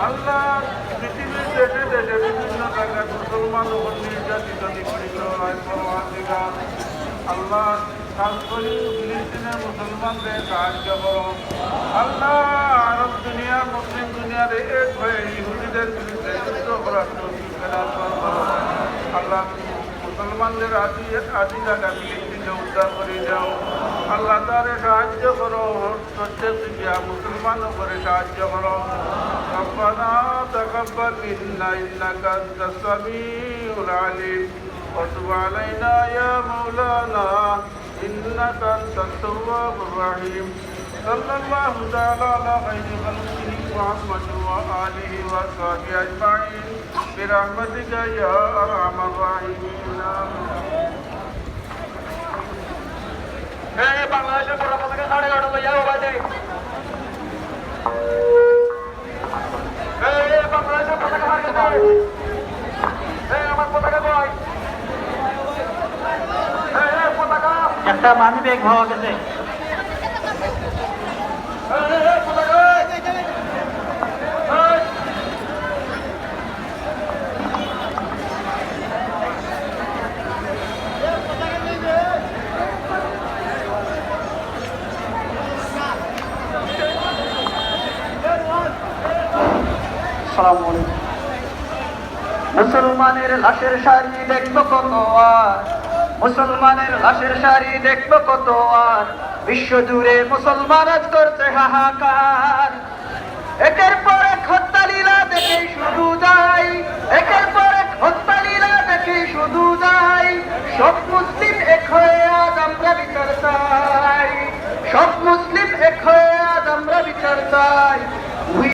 আল্লাহ পৃথিবীর দেশে দেশে বিভিন্ন জায়গায় মুসলমান উপর নির্যাতিত নিপীড়িত আল্লাহ খাস করে ফিলিস্তিনের মুসলমানদের সাহায্য করো। আল্লাহ আরব দুনিয়া মুসলিম দুনিয়ার এক হয়ে ইহুদিদের বিরুদ্ধে যুদ্ধ করার আল্লাহ মুসলমানদের আদি জায়গা ফিলিস্তিনকে উদ্ধার করে দাও। আল্লাহ তারে সাহায্য করো, প্রত্যেক দিকে মুসলমান করে সাহায্য করো। ربنا تقبل منا إنك أنت السميع العليم وتب علينا يا مولانا إنك أنت التواب الرحيم صلى الله تعالى على خير خلقه محمد وآله وصحبه أجمعين برحمتك يا أرحم الراحمين বাংলাদেশের পুরো পতাকা সাড়ে ঘটা লইয়া বাজে বাংলাদেশের পতাকা হারিয়ে দেয় আমার পতাকা কই পতাকা একটা মানি ব্যাগ হওয়া গেছে মুসলমানের লাশের শাড়ি দেখবো কত আর মুসলমানের লাশের শাড়ি দেখবো কত আর বিশ্ব জুড়ে মুসলমান আজ করছে হাহাকার একের পর এক হত্যালীলা দেখে শুধু যাই একের পর এক হত্যালীলা দেখে শুধু যাই সব মুসলিম এক হয়ে আজ আমরা বিচার চাই সব মুসলিম এক হয়ে আজ আমরা বিচার চাই